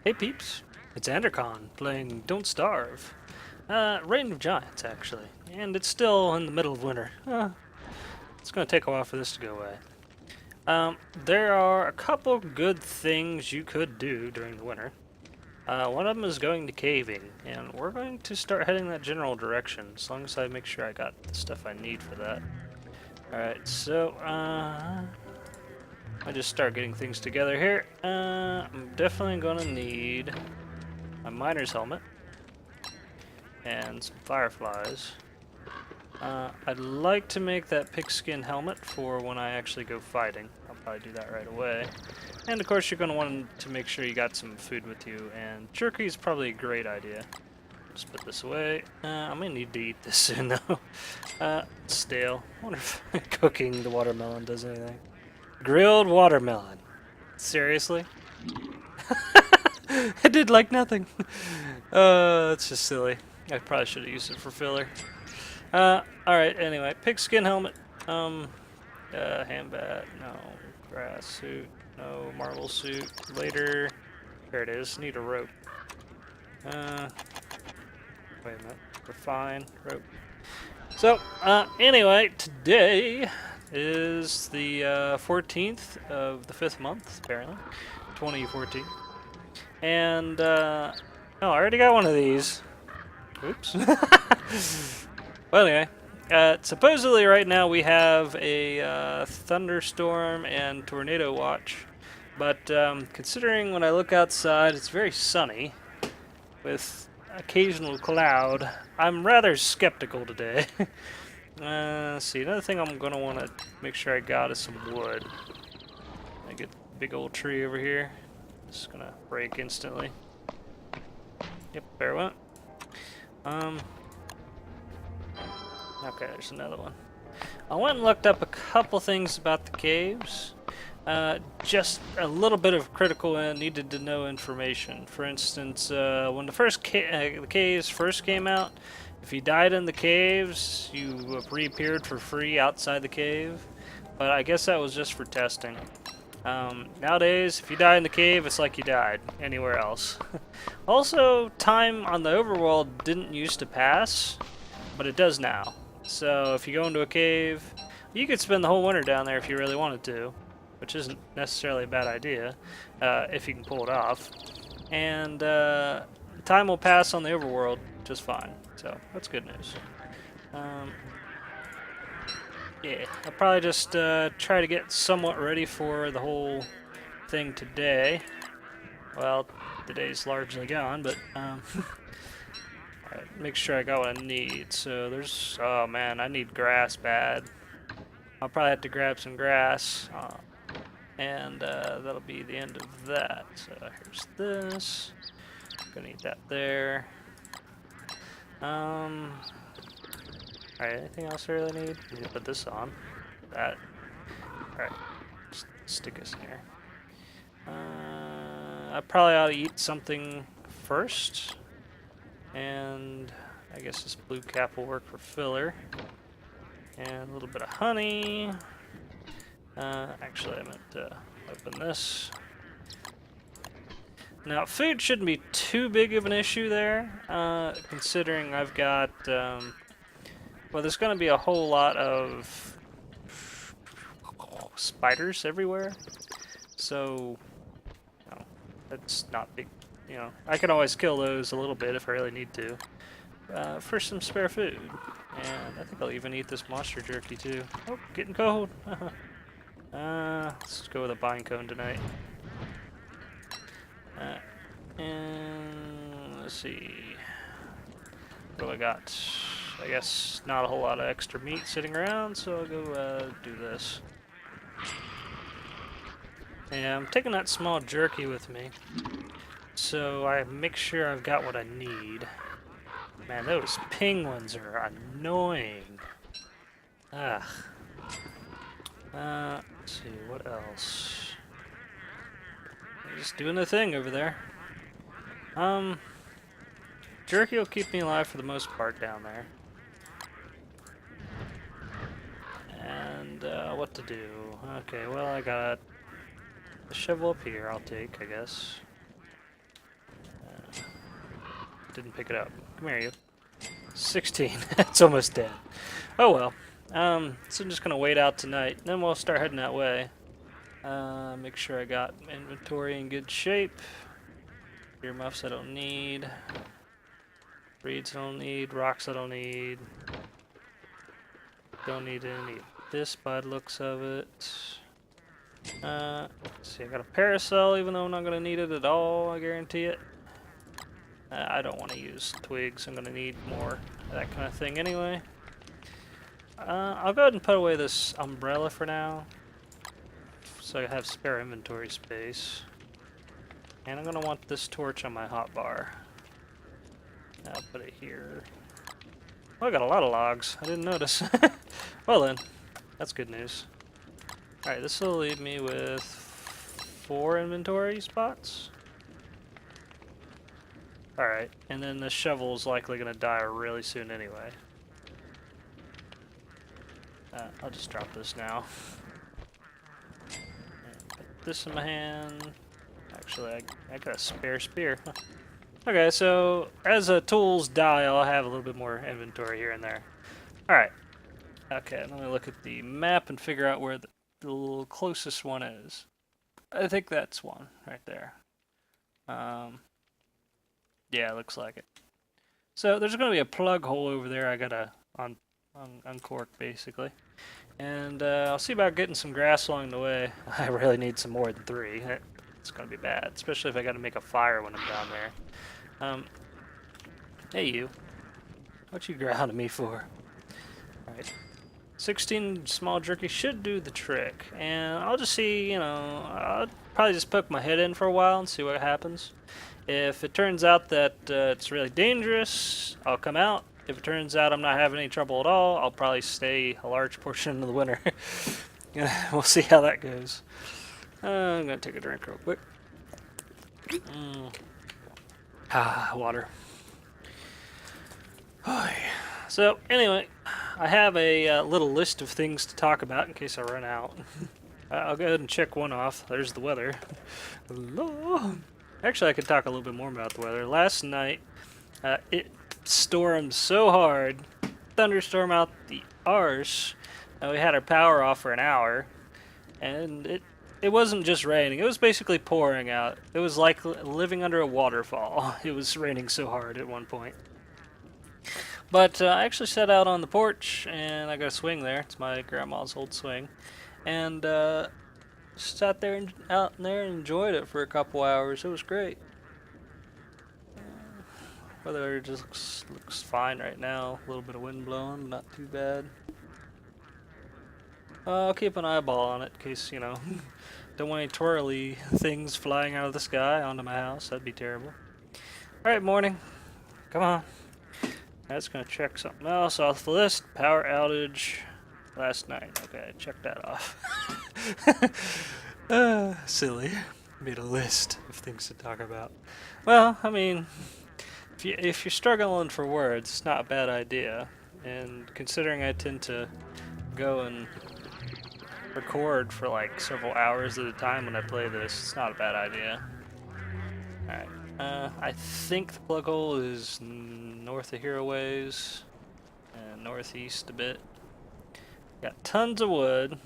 Hey peeps, it's Andrakon playing Don't Starve. Reign of Giants, actually. And it's still in the middle of winter. It's going to take a while for this to go away. There are a couple good things you could do during the winter. One of them is going to caving, and we're going to start heading that general direction, as long as I make sure I got the stuff I need for that. Alright, so, I just start getting things together here. I'm definitely going to need my miner's helmet and some fireflies. I'd like to make that pigskin helmet for when I actually go fighting. I'll probably do that right away. And of course you're going to want to make sure you got some food with you, and jerky is probably a great idea. Just put this away. I'm going to need to eat this soon though. It's stale. I wonder if cooking the watermelon does anything. Grilled watermelon. Seriously? It did like nothing. That's just silly. I probably should have used it for filler. Alright, anyway. Pigskin helmet. Handbat. No. Grass suit. No. Marble suit. Later. There it is. Need a rope. Wait a minute. We're fine. Rope. So, anyway, today is the 14th of the 5th month, apparently. 2014. And, oh, I already got one of these. Oops. Well, anyway, supposedly right now we have a thunderstorm and tornado watch, but considering when I look outside, it's very sunny with occasional cloud. I'm rather skeptical today. Let's see, another thing I'm going to want to make sure I got is some wood. I get a big old tree over here. It's going to break instantly. Yep, there it went. Okay, there's another one. I went and looked up a couple things about the caves. Just a little bit of critical and needed to know information. For instance, when the caves first came out, if you died in the caves, you reappeared for free outside the cave. But I guess that was just for testing. Nowadays, if you die in the cave, it's like you died anywhere else. Also, time on the overworld didn't used to pass, but it does now. So if you go into a cave, you could spend the whole winter down there if you really wanted to, which isn't necessarily a bad idea, if you can pull it off. And time will pass on the overworld just fine. So that's good news. Yeah, I'll probably just try to get somewhat ready for the whole thing today. Well, today's largely gone, but alright, make sure I got what I need. So there's, oh man, I need grass bad. I'll probably have to grab some grass, and that'll be the end of that. So here's this. Gonna need that there. Alright, anything else I really need? I need to put this on. That. Alright, just stick us in here. I probably ought to eat something first. And I guess this blue cap will work for filler. And a little bit of honey. Actually, I meant to open this. Now, food shouldn't be too big of an issue there, considering I've got, well, there's going to be a whole lot of spiders everywhere, so, you know, that's not big, you know, I can always kill those a little bit if I really need to, for some spare food, and I think I'll even eat this monster jerky too. Oh, getting cold. Let's go with a pine cone tonight. And let's see, what do I got? I guess not a whole lot of extra meat sitting around, so I'll go do this. Yeah, I'm taking that small jerky with me, so I make sure I've got what I need. Man, those penguins are annoying. Ugh. Let's see, what else? They're just doing the thing over there. Jerky will keep me alive for the most part down there. And, what to do? Okay, well, I got a shovel up here I'll take, I guess. didn't pick it up. Come here, you. 16. It's almost dead. Oh well. So I'm just gonna wait out tonight. Then we'll start heading that way. Make sure I got inventory in good shape. Earmuffs I don't need. Reeds I don't need. Rocks I don't need. Don't need any of this by the looks of it. See, I got a parasol, even though I'm not gonna need it at all. I guarantee it. I don't want to use twigs. I'm gonna need more of that kind of thing anyway. I'll go ahead and put away this umbrella for now, so I have spare inventory space. And I'm gonna want this torch on my hotbar. I'll put it here. Oh, I got a lot of logs. I didn't notice. Well then, that's good news. Alright, this will leave me with 4 inventory spots. Alright, and then the shovel's likely gonna die really soon anyway. I'll just drop this now. And put this in my hand. Actually, I got a spare spear. Okay, so as tools die, I'll have a little bit more inventory here and there. Alright. Okay, let me look at the map and figure out where the little closest one is. I think that's one right there. Yeah, looks like it. So there's going to be a plug hole over there I gotta uncork basically. And I'll see about getting some grass along the way. I really need some more than 3. It's going to be bad, especially if I got to make a fire when I'm down there. Hey you. What you grounding me for? Alright. 16 small jerky should do the trick. And I'll just see, you know, I'll probably just poke my head in for a while and see what happens. If it turns out that it's really dangerous, I'll come out. If it turns out I'm not having any trouble at all, I'll probably stay a large portion of the winter. We'll see how that goes. I'm going to take a drink real quick. Water. So, anyway, I have a little list of things to talk about in case I run out. I'll go ahead and check one off. There's the weather. Actually, I could talk a little bit more about the weather. Last night, it stormed so hard, thunderstorm out the arse. We had our power off for an hour, and it wasn't just raining. It was basically pouring out. It was like living under a waterfall. It was raining so hard at one point. But I actually sat out on the porch, and I got a swing there. It's my grandma's old swing. And sat there and out there and enjoyed it for a couple hours. It was great. Weather just looks fine right now. A little bit of wind blowing, not too bad. I'll keep an eyeball on it in case, you know, don't want any twirly things flying out of the sky onto my house. That'd be terrible. Alright, morning. Come on. That's going to check something else off the list. Power outage last night. Okay, check that off. Silly. Made a list of things to talk about. Well, I mean, if you're struggling for words, it's not a bad idea. And considering I tend to go and record for like several hours at a time when I play this, it's not a bad idea. Alright. I think the plug hole is north of here a ways, and northeast a bit. Got tons of wood.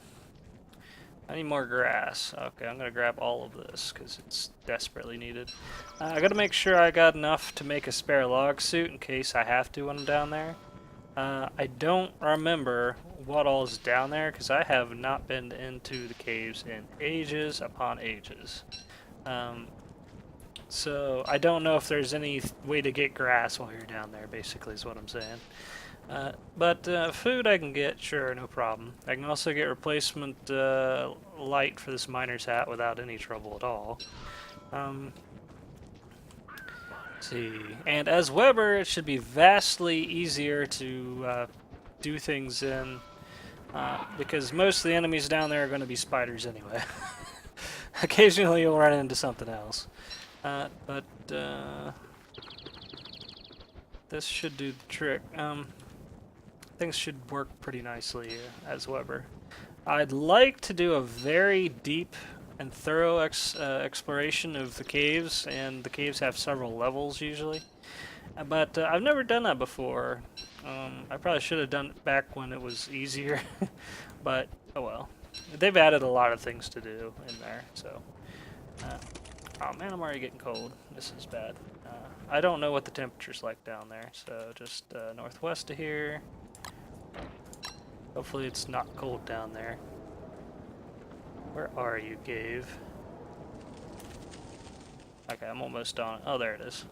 I need more grass. Okay, I'm gonna grab all of this because it's desperately needed. I gotta make sure I got enough to make a spare log suit in case I have to when I'm down there. I don't remember what all is down there because I have not been into the caves in ages upon ages. So I don't know if there's any way to get grass while you're down there, basically is what I'm saying. But food I can get, sure, no problem. I can also get replacement light for this miner's hat without any trouble at all. Let's see. And as Weber, it should be vastly easier to do things in, because most of the enemies down there are going to be spiders anyway. Occasionally you'll run into something else. But this should do the trick. Things should work pretty nicely here as Weber. I'd like to do a very deep and thorough exploration of the caves, and the caves have several levels usually. But I've never done that before. I probably should have done it back when it was easier, but oh well. They've added a lot of things to do in there, so. Oh man, I'm already getting cold. This is bad. I don't know what the temperature's like down there, so just northwest of here. Hopefully it's not cold down there. Where are you, Gave? Okay, I'm almost on it. Oh, there it is.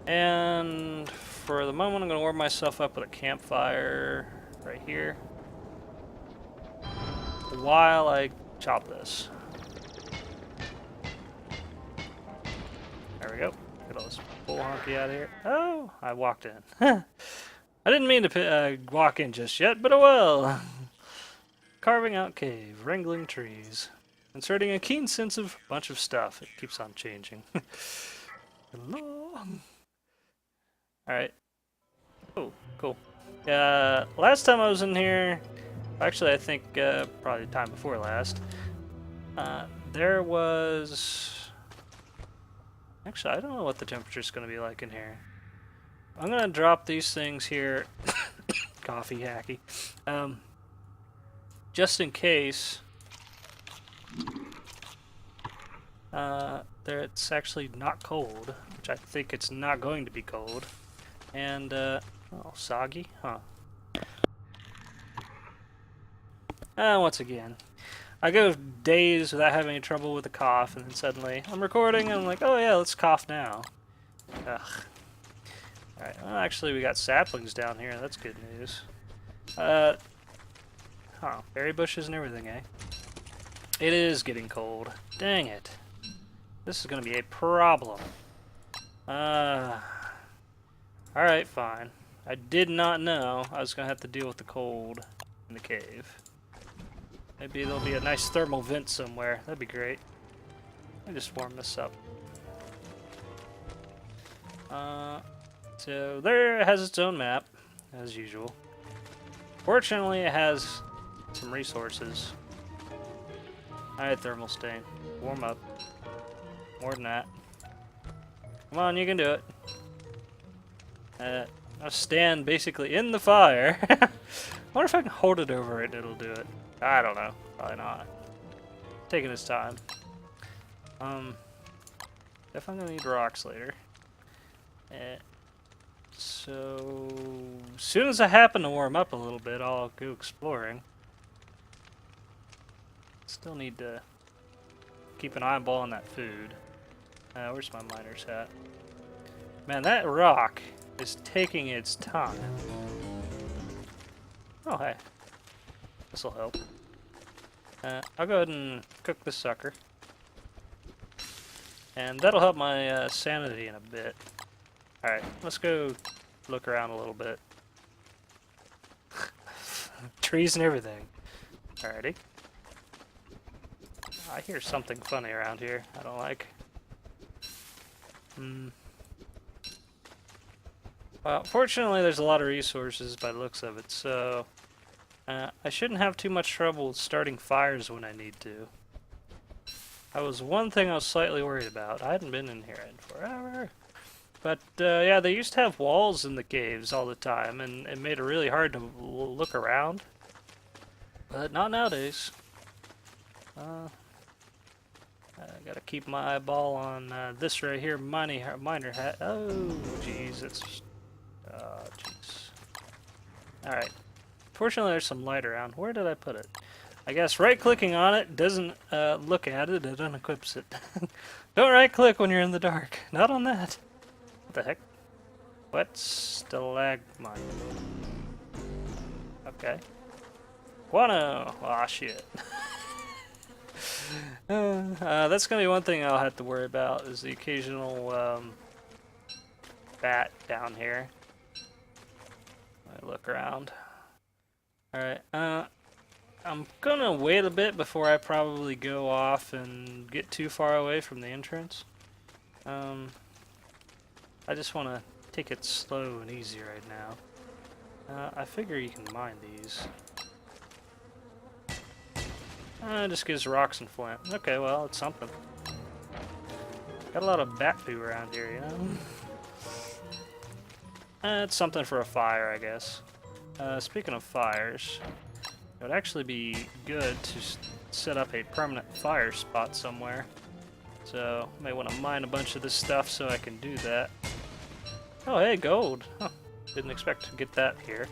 And for the moment, I'm going to warm myself up with a campfire right here while I chop this. There we go. Get all this bull honky out of here. Oh, I walked in. I didn't mean to walk in just yet, but oh well. Carving out cave, wrangling trees, inserting a keen sense of bunch of stuff. It keeps on changing. Hello. All right. Oh, cool. Last time I was in here, actually I think probably the time before last, there was. Actually, I don't know what the temperature's going to be like in here. I'm going to drop these things here. Coffee hacky. Just in case it's actually not cold, which I think it's not going to be cold. And, oh, soggy? Huh. Once again. I go days without having any trouble with a cough, and then suddenly I'm recording, and I'm like, oh yeah, let's cough now. Ugh. Alright, well, actually we got saplings down here, that's good news. Huh, berry bushes and everything, eh? It is getting cold. Dang it. This is gonna be a problem. Alright, fine. I did not know I was gonna have to deal with the cold in the cave. Maybe there'll be a nice thermal vent somewhere. That'd be great. Let me just warm this up. So there it has its own map, as usual. Fortunately, it has some resources. Alright, thermal stain. Warm up. More than that. Come on, you can do it. I'll stand basically in the fire. I wonder if I can hold it over it and it'll do it. I don't know. Probably not. Taking its time. Definitely gonna need rocks later. So, as soon as I happen to warm up a little bit, I'll go exploring. Still need to keep an eyeball on that food. Where's my miner's hat? Man, that rock is taking its time. Oh, hey. This'll help. I'll go ahead and cook this sucker. And that'll help my sanity in a bit. Alright, let's go look around a little bit. Trees and everything. Alrighty. I hear something funny around here I don't like. Well, fortunately there's a lot of resources by the looks of it, so I shouldn't have too much trouble starting fires when I need to. That was one thing I was slightly worried about. I hadn't been in here in forever. But yeah, they used to have walls in the caves all the time, and it made it really hard to look around. But not nowadays. I gotta keep my eyeball on this right here, miner hat. Oh, jeez, it's... Oh, jeez. Alright. Fortunately, there's some light around. Where did I put it? I guess right-clicking on it doesn't look at it, it unequips it. Don't right-click when you're in the dark. Not on that. What the heck? What? Stalagmite. Okay. Guano! Aw, shit. That's gonna be one thing I'll have to worry about, is the occasional bat down here. Let me look around. Alright, I'm gonna wait a bit before I probably go off and get too far away from the entrance. I just want to take it slow and easy right now. I figure you can mine these. It just gives rocks and flint. Okay, well, it's something. Got a lot of bat poo around here, you know? It's something for a fire, I guess. Speaking of fires, it would actually be good to set up a permanent fire spot somewhere. So, I may want to mine a bunch of this stuff so I can do that. Oh, hey, gold. Huh. Didn't expect to get that here.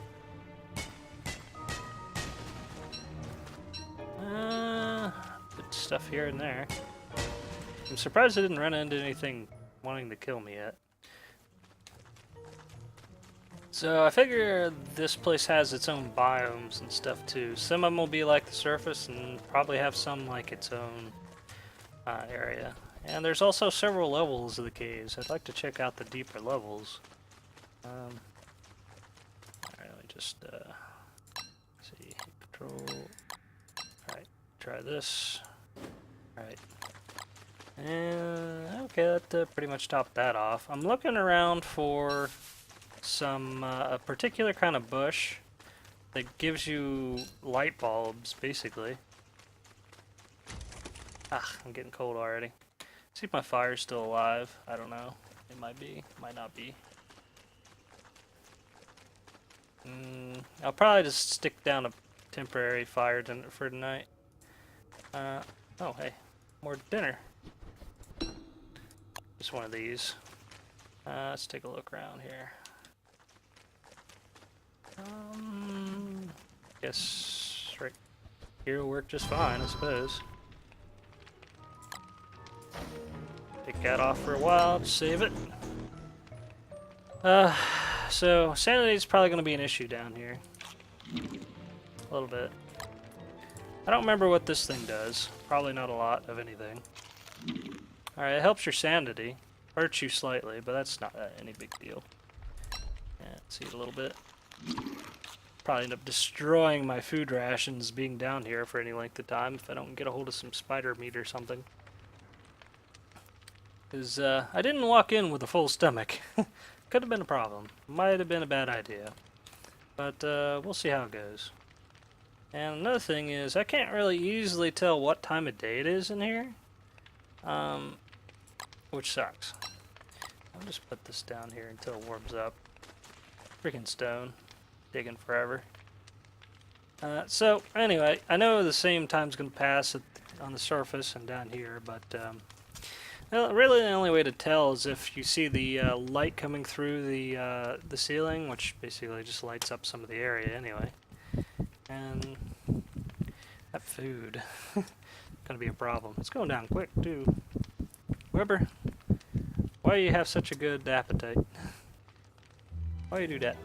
Good stuff here and there. I'm surprised I didn't run into anything wanting to kill me yet. So I figure this place has its own biomes and stuff too. Some of them will be like the surface and probably have some like its own area. And there's also several levels of the caves. I'd like to check out the deeper levels. Alright, let me just see. Control. Alright, try this. Alright. And okay, that pretty much topped that off. I'm looking around for some a particular kind of bush that gives you light bulbs, basically. Ah, I'm getting cold already. See if my fire's still alive. I don't know. It might be, might not be. I'll probably just stick down a temporary fire for tonight. Oh, hey, more dinner. Just one of these. Let's take a look around here. Guess right here will work just fine, I suppose. Take that off for a while, just save it. So sanity is probably going to be an issue down here. A little bit. I don't remember what this thing does. Probably not a lot of anything. Alright, it helps your sanity. Hurts you slightly, but that's not any big deal. Yeah, let's eat a little bit. Probably end up destroying my food rations being down here for any length of time if I don't get a hold of some spider meat or something. Because I didn't walk in with a full stomach. Could have been a problem. Might have been a bad idea. But we'll see how it goes. And another thing is, I can't really easily tell what time of day it is in here. Which sucks. I'll just put this down here until it warms up. Freaking stone. Digging forever. So, anyway, I know the same time's going to pass on the surface and down here, but well, really the only way to tell is if you see the light coming through the ceiling, which basically just lights up some of the area anyway. And that food gonna be a problem. It's going down quick too. Weber, why do you have such a good appetite? Why do you do that?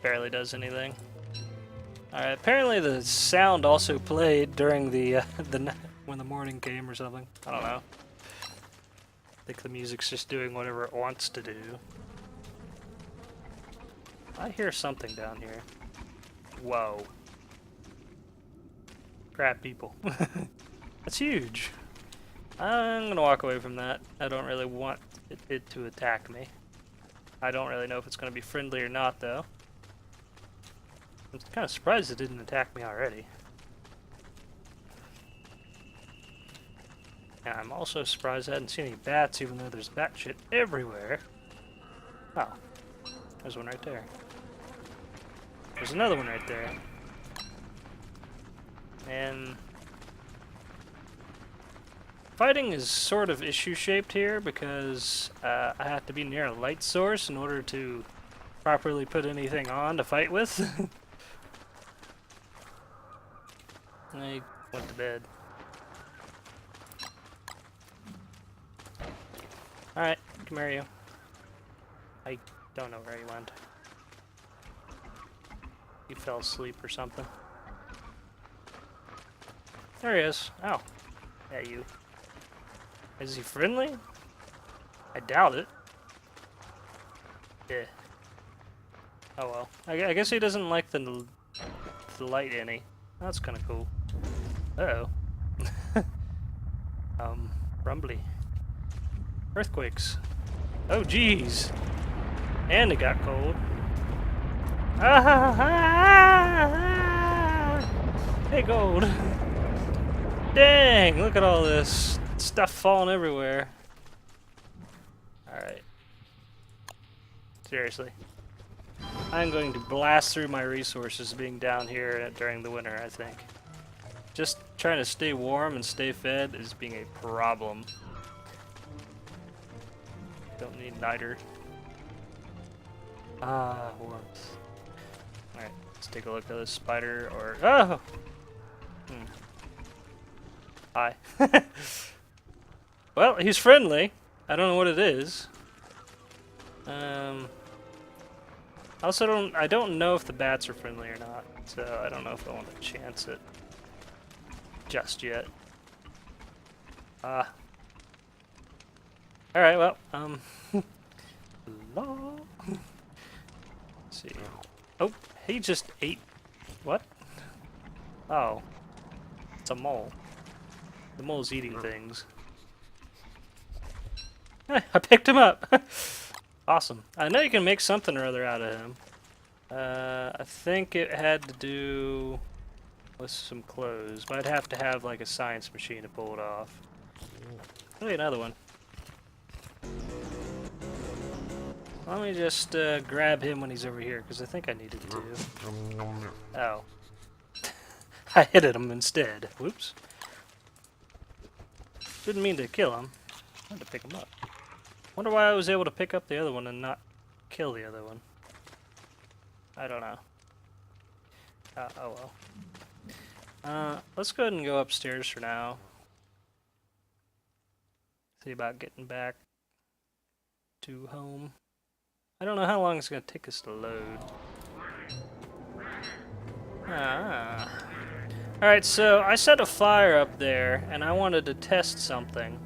Barely does anything. Alright, apparently the sound also played during the when the morning came or something. I don't know. I think the music's just doing whatever it wants to do. I hear something down here. Whoa. Crap, people. That's huge. I'm gonna walk away from that. I don't really want it to attack me. I don't really know if it's gonna be friendly or not, though. I'm kind of surprised it didn't attack me already. And I'm also surprised I hadn't seen any bats, even though there's bat shit everywhere. Oh. There's one right there. There's another one right there. And fighting is sort of issue-shaped here because I have to be near a light source in order to properly put anything on to fight with. I went to bed. Alright, come here, you. I don't know where he went. He fell asleep or something. There he is. Oh. Yeah, you. Is he friendly? I doubt it. Yeah. Oh well. I guess he doesn't like the light any. That's kind of cool. Uh-oh. Rumbly. Earthquakes. Oh, jeez. And it got cold. Hey, gold. Dang, look at all this stuff falling everywhere. Alright. Seriously. I'm going to blast through my resources being down here during the winter, I think. Just trying to stay warm and stay fed is being a problem. Don't need niter. Ah, warmth. Alright, let's take a look at this spider or... Oh! Hi. Well, he's friendly. I don't know what it is. Also I don't know if the bats are friendly or not, so I don't know if I want to chance it just yet. Alright, well, Let's see. Oh, he just ate... What? Oh. It's a mole. The mole's eating things. I picked him up! Awesome. I know you can make something or other out of him. I think it had to do with some clothes, but I'd have to have like a science machine to pull it off. Oh, another one. Let me just grab him when he's over here, because I think I needed to. Oh. I hit him instead. Whoops. Didn't mean to kill him. I had to pick him up. Wonder why I was able to pick up the other one and not kill the other one. I don't know. Oh well. Let's go ahead and go upstairs for now. See about getting back to home. I don't know how long it's going to take us to load. Alright, so I set a fire up there, and I wanted to test something.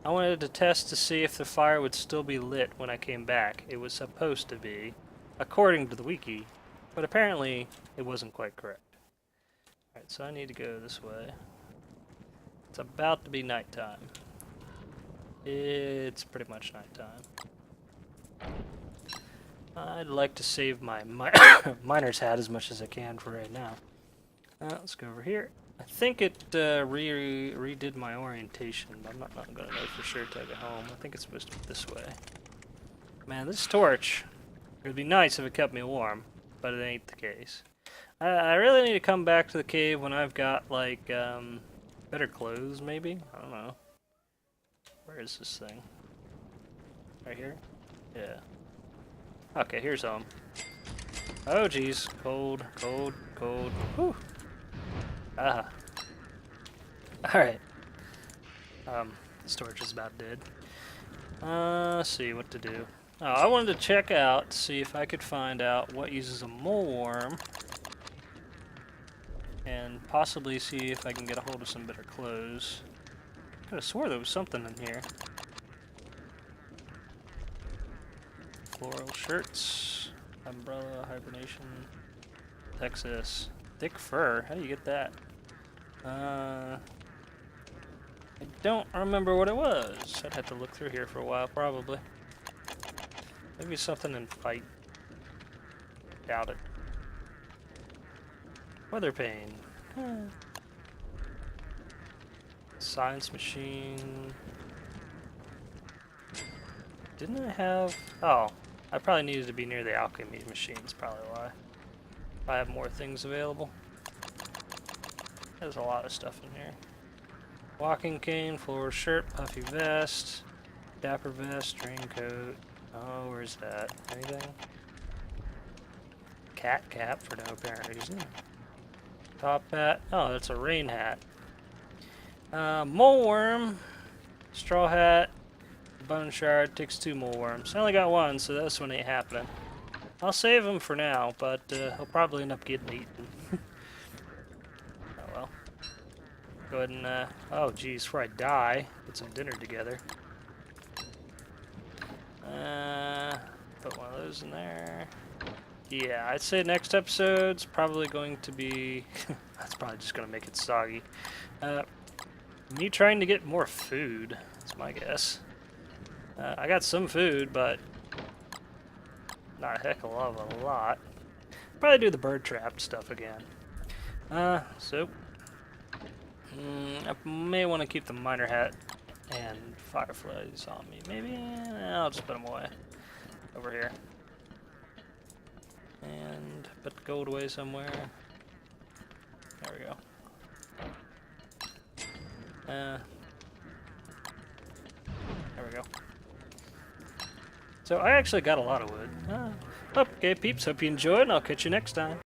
I wanted to test to see if the fire would still be lit when I came back. It was supposed to be, according to the wiki, but apparently it wasn't quite correct. Alright, so I need to go this way. It's about to be nighttime. It's pretty much nighttime. I'd like to save my miner's hat as much as I can for right now. Let's go over here. I think it redid my orientation, but I'm not going to know for sure till I get home. I think it's supposed to be this way. Man, this torch, it would be nice if it kept me warm, but it ain't the case. I really need to come back to the cave when I've got, like, better clothes, maybe? I don't know. Where is this thing? Right here? Yeah. Okay, here's home. Oh, geez. Cold, cold, cold. Whew. Ah. Alright. This torch is about dead. Let's see what to do. Oh, I wanted to check out, see if I could find out what uses a mole worm. And possibly see if I can get a hold of some better clothes. I could have swore there was something in here. Floral shirts, umbrella, hibernation, Texas, thick fur. How do you get that? I don't remember what it was. I'd have to look through here for a while, probably. Maybe something in fight. Doubt it. Weather pane. Science machine. Didn't I have... Oh, I probably needed to be near the alchemy machines, probably why. I have more things available. There's a lot of stuff in here. Walking cane, floral shirt, puffy vest, dapper vest, raincoat. Oh, where's that? Anything? Cat cap for no apparent reason. Top hat. Oh, that's a rain hat. Mole worm, straw hat, bone shard, takes 2 mole worms. I only got 1, so this one ain't happening. I'll save him for now, but he'll probably end up getting eaten. Oh well. Go ahead and, oh geez, before I die, get some dinner together. Put one of those in there. Yeah, I'd say next episode's probably going to be... That's probably just going to make it soggy. Me trying to get more food, that's my guess. I got some food, but not a heck of a lot. Probably do the bird trap stuff again. I may want to keep the miner hat and fireflies on me. Maybe I'll just put them away over here. And put the gold away somewhere. There we go. There we go. So I actually got a lot of wood. Okay, peeps, hope you enjoyed, and I'll catch you next time.